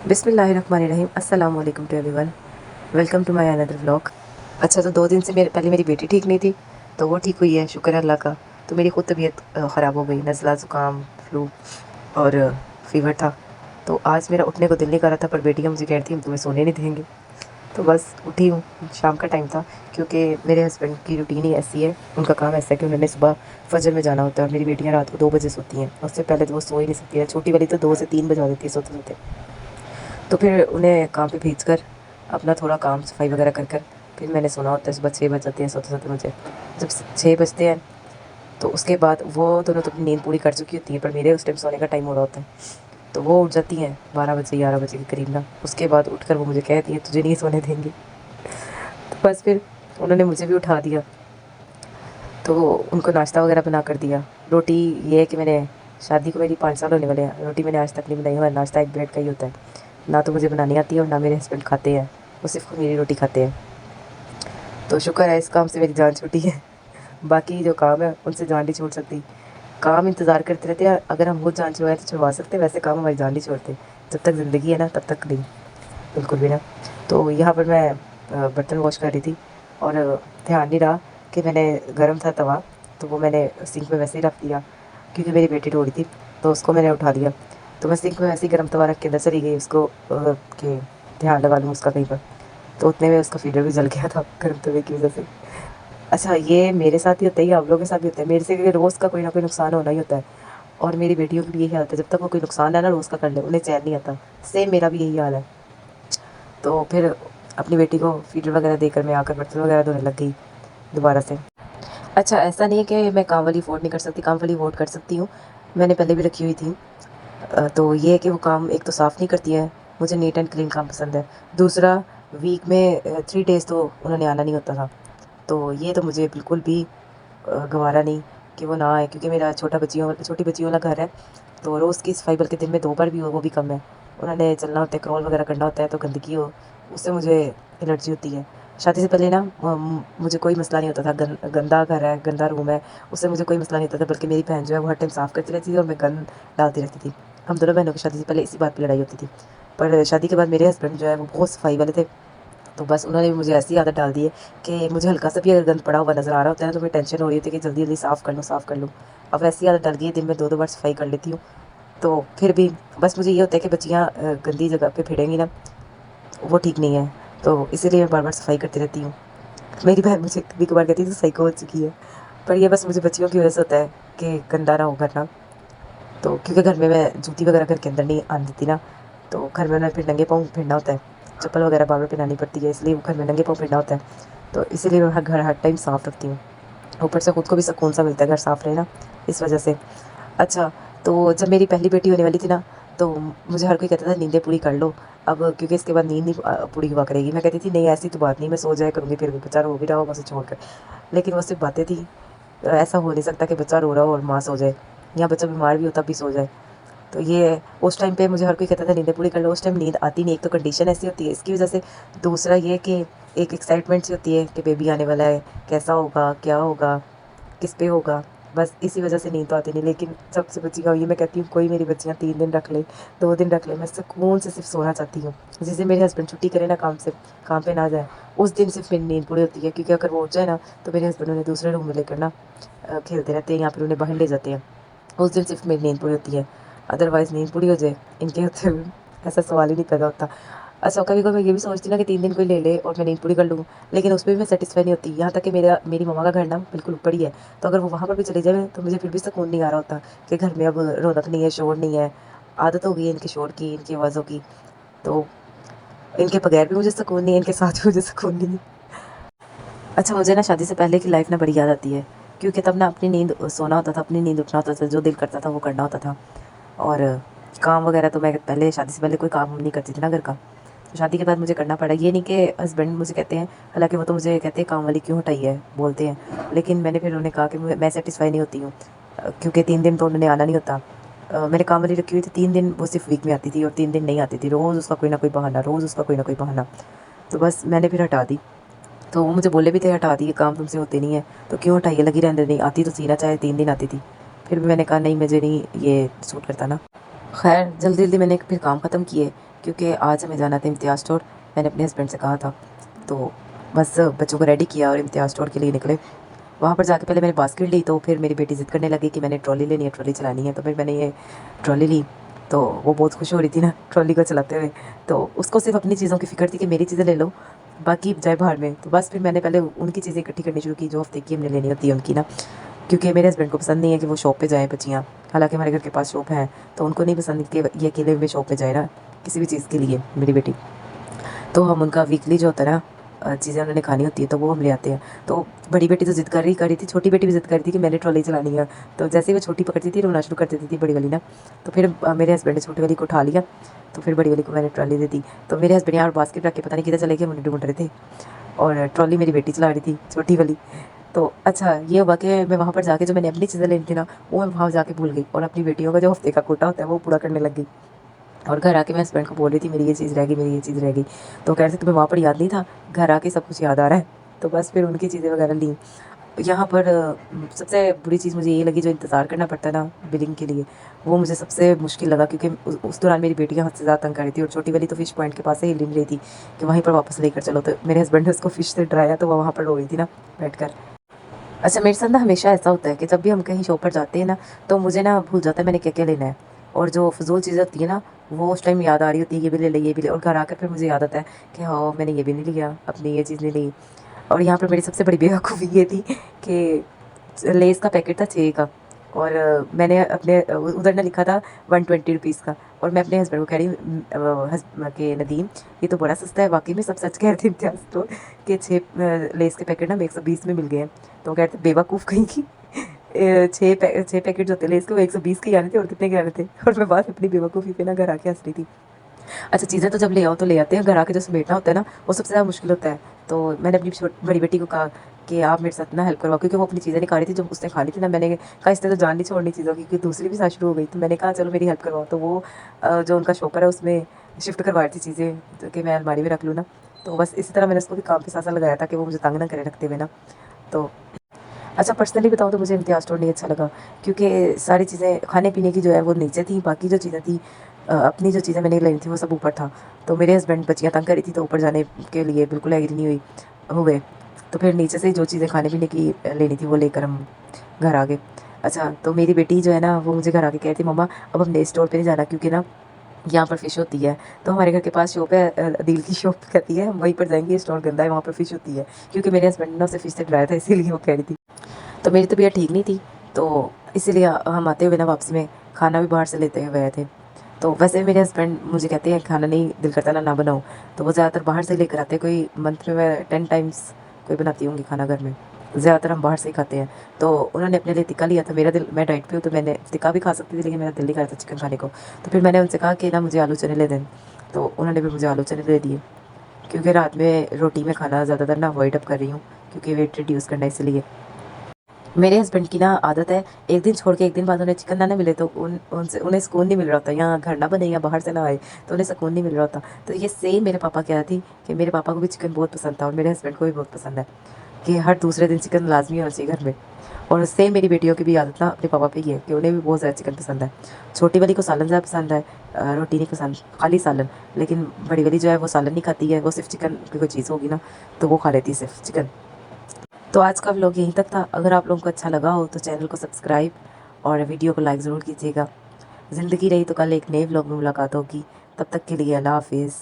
बिस्मिल्लाहिर्रहमानिर्रहीम। अस्सलाम वालेकुम to everyone. Welcome to my another vlog. अच्छा, तो 2 दिन से पहले मेरी बेटी ठीक नहीं थी, तो वो ठीक हुई है, शुक्र है अल्लाह का। तो मेरी ख़ुद तबीयत ख़राब हो गई, नज़ला ज़ुकाम फ्लू और फ़ीवर था। तो आज मेरा उठने को दिल नहीं कर रहा था, पर बेटियाँ मुझे कह रही थी हम तुम्हें सोने नहीं देंगे। तो बस उठी हूँ, शाम का टाइम था, क्योंकि मेरे हस्बैंड की रूटीन ही ऐसी है, उनका काम ऐसा है कि उन्होंने सुबह फजर में जाना होता है, और मेरी बेटियाँ रात को 2 बजे सोती हैं। उससे पहले तो वो सो ही नहीं सकती है, छोटी वाली तो 2 से 3 बजा देती है सोते सोते। तो फिर उन्हें काम पे भेज कर अपना थोड़ा काम सफाई वगैरह कर कर फिर मैंने सोना होता है। सुबह 6 बज जाते हैं सोते सोते मुझे। जब 6 बजते हैं तो उसके बाद वो दोनों तो अपनी नींद पूरी कर चुकी होती है, पर मेरे उस टाइम सोने का टाइम हो रहा होता है। तो वो उठ जाती हैं 12 बजे 11 बजे के करीब ना। उसके बाद उठकर वो मुझे कहती है तुझे नहीं सोने देंगे। तो बस फिर उन्होंने मुझे भी उठा दिया, तो उनको नाश्ता वगैरह बना कर दिया। रोटी, ये है कि मैंने शादी को मेरी 5 साल होने वाले हैं, रोटी मैंने आज तक नहीं बनाई। हमारा नाश्ता एक ब्रेड का ही होता है। ना तो मुझे बनानी आती है और ना मेरे हस्बैंड खाते हैं, वो सिर्फ मेरी रोटी खाते हैं। तो शुक्र है इस काम से मेरी जान छूटी है। बाकी जो काम है उनसे जान नहीं छूट सकती। काम इंतज़ार करते रहते हैं, अगर हम खुद जान छुड़वाएं तो छुड़वा सकते हैं, वैसे काम हमारी जान नहीं छोड़ते। जब तक ज़िंदगी है ना तब तक नहीं, बिल्कुल भी ना। तो यहाँ पर मैं बर्तन वॉश कर रही थी, और ध्यान नहीं रहा कि मैंने गर्म था तवा, तो वो मैंने सिंक में वैसे ही रख दिया, क्योंकि मेरी बेटी रो रही थी, तो उसको मैंने उठा दिया। तो मैं सिंक में वैसे ही गर्म तवा रख के अंदर चली गई, उसको कि ध्यान लगा लूँ उसका कहीं पर। तो उतने में उसका फीडर भी जल गया था गर्म तवे की वजह से। अच्छा, ये मेरे साथ ही होता है, ये आप लोगों के साथ भी होता है। मेरे से क्योंकि रोज़ का कोई ना कोई नुकसान होना ही होता है, और मेरी बेटियों की भी यही हालत है। जब तक वो कोई नुकसान है ना रोज़ का कर ले, उन्हें चैन नहीं आता। सेम मेरा भी यही हाल है। तो फिर अपनी बेटी को फीडर वगैरह देकर मैं आकर बर्तन वगैरह धोने लग गई दोबारा से। अच्छा, ऐसा नहीं है कि मैं काम वाली अफोर्ड नहीं कर सकती, काम वाली अफोर्ड कर सकती हूँ। मैंने पहले भी रखी हुई थी। तो ये है कि वो काम एक तो साफ़ नहीं करती है, मुझे नीट एंड क्लीन काम पसंद है। दूसरा, वीक में 3 डेज़ तो उन्होंने आना नहीं होता था। तो ये तो मुझे बिल्कुल भी गँवारा नहीं कि वो ना आए, क्योंकि मेरा छोटी बच्चियों वाला घर है। तो रोज़ की सफाई बल्कि दिन में 2 बार भी हो, वो भी कम है। उन्होंने चलना होता है, क्रॉल वगैरह करना होता है, तो गंदगी हो, उससे मुझे एलर्जी होती है। शादी से पहले ना मुझे कोई मसला नहीं होता था। गंदा घर है, गंदा रूम है, उससे मुझे कोई मसला नहीं होता था, बल्कि मेरी बहन जो है वो हर टाइम साफ़ करती रहती थी और मैं गंद डालती रहती थी। हम दोनों बहनों की शादी से पहले इसी बात पे लड़ाई होती थी। पर शादी के बाद मेरे हस्बैंड जो है वो बहुत सफाई वाले थे। तो बस उन्होंने भी मुझे ऐसी आदत डाल दी है कि मुझे हल्का सा भी अगर गंद पड़ा हुआ नज़र आ रहा होता है ना, तो मुझे टेंशन हो रही होती है कि जल्दी जल्दी साफ़ कर लूँ, साफ़ कर लूँ। अब ऐसी आदत डल गई है, दिन में 2-2 बार सफाई कर लेती हूँ। तो फिर भी बस मुझे ये होता है कि बच्चियाँ गंदी जगह पे फिरेंगी ना, वो ठीक नहीं है। तो इसीलिए मैं बार-बार सफाई करती रहती हूँ। मेरी बहन मुझे कभी-कभार कहती है तू साइको हो चुकी है। पर ये बस मुझे बच्चियों की वजह से होता है कि गंदा ना हो घर ना। तो क्योंकि घर में मैं जूती वगैरह घर के अंदर नहीं आने देती ना, तो घर में उन्हें फिर नंगे पाँव फिरना होता है। चप्पल वगैरह बार-बार पहनानी पड़ती है, इसलिए घर में नंगे पाँव फिरना होता है। तो इसीलिए मैं घर हर टाइम साफ़ रखती हूँ। ऊपर से खुद को भी सुकून सा मिलता है घर साफ़ रहे ना, इस वजह से। अच्छा, तो जब मेरी पहली बेटी होने वाली थी ना, तो मुझे हर कोई कहता था नींदें पूरी कर लो, अब क्योंकि इसके बाद नींद नहीं पूरी हुआ करेगी। मैं कहती थी नहीं ऐसी तो बात नहीं, मैं सो जाया करूँगी, फिर भी बच्चा रो भी रहा होगा उसे छोड़कर। लेकिन वो सिर्फ बातें थी। ऐसा हो नहीं सकता कि बच्चा रो रहा हो और माँ सो जाए, या बच्चा बीमार भी हो तब भी सो जाए। तो ये है, उस टाइम पे मुझे हर कोई कहता था नींदें पूरी कर लो, उस टाइम नींद आती नहीं। एक तो कंडीशन ऐसी होती है इसकी वजह से, दूसरा ये कि एक एक्साइटमेंट सी होती है कि बेबी आने वाला है, कैसा होगा, क्या होगा, किस पे होगा। बस इसी वजह से नींद तो आती नहीं। लेकिन सबसे बच्ची का ये मैं कहती हूँ, कोई मेरी बच्चियाँ 3 दिन रख ले, 2 दिन रख ले, मैं सुकून से सिर्फ सोना चाहती हूँ। जिस दिन मेरे हस्बैंड छुट्टी करे ना काम से, काम पे ना जाए, उस दिन सिर्फ मेरी नींद पूरी होती है। क्योंकि अगर वो उठ जाए ना, तो मेरे हस्बैंड उन्हें दूसरे रूम में लेकर ना खेलते रहते हैं, या फिर उन्हें बाहर ले जाते हैं। उस दिन सिर्फ मेरी नींद पूरी होती है। अदरवाइज़ नींद पूरी हो जाए इनके होते हुए ऐसा सवाल ही नहीं पैदा होता। अच्छा, कभी-कभी मैं ये भी सोचती हूँ ना कि 3 दिन कोई ले ले और मैं नींद पूरी कर लूँ, लेकिन उसमें भी मैं सैटिस्फाई नहीं होती। यहाँ तक कि मेरी मम्मा का घर ना बिल्कुल ऊपर ही है, तो अगर वो वहाँ पर भी चले जाएँ तो मुझे फिर भी सुकून नहीं आ रहा होता कि घर में अब रौनक नहीं है, शोर नहीं है। आदत हो गई है इनके शोर की, इनकी आवाज़ों की, तो इनके बगैर भी मुझे सुकून नहीं है, इनके साथ भी मुझे सुकून नहीं है। अच्छा, मुझे ना शादी से पहले की लाइफ़ ना बड़ी याद आती है, क्योंकि तब ना अपनी नींद सोना होता था, अपनी नींद उठना होता था, जो दिल करता था वो करना होता था। और काम वगैरह तो मैं पहले शादी से पहले कोई काम नहीं करती थी ना घर का। तो शादी के बाद मुझे करना पड़ा। ये नहीं कि हस्बैंड मुझे कहते हैं, हालाँकि वो तो मुझे कहते हैं काम वाली क्यों हटाई है, बोलते हैं। लेकिन मैंने फिर उन्हें कहा कि मैं सैटिस्फाई नहीं होती हूँ, क्योंकि 3 दिन तो उन्होंने आना नहीं होता। मैंने काम वाली रखी हुई थी 3 दिन, वो सिर्फ़ वीक में आती थी और 3 दिन नहीं आती थी। रोज़ उसका कोई ना कोई बहाना, रोज़ उसका कोई ना कोई बहाना। तो बस मैंने फिर हटा दी। तो वो मुझे बोले भी थे हटा दिए, काम तुमसे होते नहीं है, तो क्यों हटाई है, लगी रहने दे, नहीं आती तो सी ना, चाहे 3 दिन आती थी। फिर भी मैंने कहा नहीं, मुझे नहीं ये सूट करता ना। खैर जल्दी-जल्दी मैंने फिर काम ख़त्म किए, क्योंकि आज हमें जाना था इम्तियाज़ स्टोर। मैंने अपने हस्बैंड से कहा था, तो बस बच्चों को रेडी किया और इम्तियाज़ स्टोर के लिए निकले। वहाँ पर जाके पहले मैंने बास्केट ली, तो फिर मेरी बेटी ज़िद करने लगी कि मैंने ट्रॉली लेनी है, ट्रॉली चलानी है। तो फिर मैंने ये ट्रॉली ली, तो वो बहुत खुश हो रही थी ना ट्रॉली को चलाते हुए। तो उसको सिर्फ अपनी चीज़ों की फ़िक्र थी कि मेरी चीज़ें ले लो, बाकी जाए बाहर में। तो बस फिर मैंने पहले उनकी चीज़ें इकट्ठी करनी शुरू की जो हफ्ते की हमने लेनी होती है उनकी ना, क्योंकि मेरे हस्बैंड को पसंद नहीं है कि वो शॉप पे जाएँ बच्चियाँ। हालाँकि हमारे घर के पास शॉप है, तो उनको नहीं पसंद कि ये अकेले में शॉप पे जाए ना किसी भी चीज़ के लिए मेरी बेटी। तो हम उनका वीकली जो होता है ना चीज़ें उन्होंने खानी होती है, तो वो हम ले आते हैं। तो बड़ी बेटी तो ज़िद कर रही थी, छोटी बेटी भी ज़िद कर रही थी कि मैंने ट्रॉली चलानी है। तो जैसे ही वो छोटी पकड़ती थी रोना शुरू कर देती थी बड़ी वाली ना। तो फिर मेरे हस्बैंड ने छोटी वाली को उठा लिया, तो फिर बड़ी वाली को मैंने ट्रॉली दे दी। तो मेरे हस्बैंड यहाँ बास्केट रख के पता नहीं किधर चले गए, मुझे ढूंढ रहे थे, और ट्रॉली मेरी बेटी चला रही थी छोटी वाली। तो अच्छा ये हुआ कि मैं वहाँ पर जाके जो मैंने अपनी चीज़ें लेनी थी ना, वो मैं वहाँ जाके भूल गई, और अपनी बेटियों का जो हफ्ते का कोटा होता है वो पूरा करने लग गई। और घर आके मैं हस्बैंड को बोल रही थी मेरी ये चीज़ रह गई, मेरी ये चीज़ रह गई। तो कह रहे थे तुम्हें वहाँ पर याद नहीं था, घर आके सब कुछ याद आ रहा है। तो बस फिर उनकी चीज़ें वगैरह ली। यहाँ पर सबसे बुरी चीज़ मुझे ये लगी, जो इंतज़ार करना पड़ता है ना बिलिंग के लिए, वो मुझे सबसे मुश्किल लगा, क्योंकि उस दौरान मेरी बेटियाँ हद से ज़्यादा तंग कर रही थी, और छोटी वाली तो फ़िश पॉइंट के पास से हिल नहीं रही थी कि वहीं पर वापस लेकर चलो। तो मेरे हस्बैंड ने उसको फ़िश से डराया, तो वो वहाँ पर रो रही थी ना बैठ। अच्छा मेरे साथ ना हमेशा ऐसा होता है कि जब भी हम कहीं शॉप पर जाते हैं ना, तो मुझे ना भूल जाता है मैंने क्या क्या लेना है, और जो फजूल चीज़ें होती है ना वो उस टाइम याद आ रही होती है, ये भी ले ली ये भी ले, और घर आकर फिर मुझे याद आता है कि हाँ मैंने ये भी नहीं लिया, अपनी ये चीज़ नहीं ली। और यहाँ पर मेरी सबसे बड़ी बेवकूफ़ी ये थी कि लेस का पैकेट था 6 का, और मैंने अपने उधर ना लिखा था 120 रुपीज़ का, और मैं अपने हस्बैंड को कह रही हूँ कि नदीम ये तो बड़ा सस्ता है। वाकई में सब सच कह रहे थे इम्तियाज़ तो, कि 6 लेस के पैकेट ना 120 में मिल गए हैं। तो वो कहते बेवकूफ़ कहीं की 6 पैकेट जो थे लेस के वो 120 के आने थे, और कितने के आने थे। और मैं बात अपनी बेवकूफ़ी पे ना घर आके हंस रही थी। अच्छा चीज़ें तो जब ले आओ तो ले आते हैं, घर आके जो समेटना होता है ना वो सबसे ज़्यादा मुश्किल होता है। तो मैंने अपनी बड़ी बेटी को कहा कि आप मेरे साथ ना हेल्प करवाओ, क्योंकि वो अपनी चीज़ें नहीं खा रही थी, जब उसने खा ली थी ना मैंने कहा इसने तो जान नहीं छोड़नी चीज़ों की, क्योंकि दूसरी भी साथ शुरू हो गई। तो मैंने कहा चलो मेरी हेल्प करवाओ। तो वो जो उनका शॉपर है उसमें शिफ्ट करवा रही थी चीज़ें, तो कि मैं अलमारी में रख लूँ ना। तो बस इसी तरह मैंने उसको भी काम पे साथ लगाया था कि वो मुझे तंग ना करे रखते हुए ना। तो अच्छा पर्सनली बताऊँ तो मुझे इम्तियाज़ स्टोर नहीं अच्छा लगा, क्योंकि सारी चीज़ें खाने पीने की जो है वो नीचे थी, बाकी जो चीज़ें थी अपनी जो चीज़ें मैंने लेनी थी वो सब ऊपर था। तो मेरे हस्बैंड बच्चियाँ तंग करी थी, तो ऊपर जाने के लिए बिल्कुल एग्री नहीं हो गए। तो फिर नीचे से जो चीज़ें खाने पीने की लेनी थी वो लेकर हम घर आ गए। अच्छा तो मेरी बेटी जो है ना वो मुझे घर आके कह रही थी मम्मा अब हम नए स्टोर पे नहीं जाना, क्योंकि ना यहाँ पर फ़िश होती है। तो हमारे घर के पास शॉप है, अदील की शॉप कहती है, हम वहीं पर जाएंगे, स्टोर गंदा है वहाँ पर फ़िश होती है। क्योंकि मेरे हस्बैंड ने उसे फ़िश से डराया था, इसीलिए वो कह रही थी। तो मेरी तबीयत ठीक नहीं थी, तो इसीलिए हम आते हुए ना वापसी में खाना भी बाहर से लेते हुए आए थे। तो वैसे मेरे हस्बैंड मुझे कहते हैं खाना नहीं दिल करता ना बनाऊँ, तो वो ज़्यादातर बाहर से लेकर आते हैं। कोई मंथ में मैं 10 टाइम्स कोई बनाती होंगी खाना घर में, ज़्यादातर हम बाहर से ही खाते हैं। तो उन्होंने अपने लिए टिक्का लिया था, मेरा दिल, मैं डाइट पे हूँ तो मैंने टिक्का भी खा सकती थी, लेकिन मेरा दिल नहीं कर रहा था चिकन खाने को। तो फिर मैंने उनसे कहा कि ना मुझे आलू चने ले दें, तो उन्होंने भी मुझे आलू चने दे दिए, क्योंकि रात में रोटी में खाना ज़्यादातर ना अवॉइड अब कर रही हूँ, क्योंकि वेट रिड्यूस करना है इसलिए। मेरे हस्बैंड की ना आदत है, एक दिन छोड़ के एक दिन बाद उन्हें चिकन ना मिले तो उनसे उन्हें सुकून नहीं मिल रहा होता, यहाँ घर ना बने या बाहर से ना आए तो उन्हें सुकून नहीं मिल रहा होता। तो ये सेम मेरे पापा क्या थी कि मेरे पापा को भी चिकन बहुत पसंद था, और मेरे हस्बैंड को भी बहुत पसंद है कि हर दूसरे दिन चिकन लाजमी होना चाहिए घर में। और सेम मेरी बेटियों की भी आदत ना अपने पापा पे ही है कि उन्हें भी बहुत ज़्यादा चिकन पसंद है। छोटी वाली को सालन ज़्यादा पसंद है, रोटी नहीं पसंद, खाली सालन। लेकिन बड़ी वाली जो है वो सालन नहीं खाती है, वो सिर्फ चिकन की कोई चीज़ होगी ना तो वो खा लेती है सिर्फ चिकन। तो आज का व्लॉग यहीं तक था। अगर आप लोगों को अच्छा लगा हो तो चैनल को सब्सक्राइब और वीडियो को लाइक ज़रूर कीजिएगा। ज़िंदगी रही तो कल एक नए व्लॉग में मुलाकात होगी। तब तक के लिए अल्लाह हाफिज़।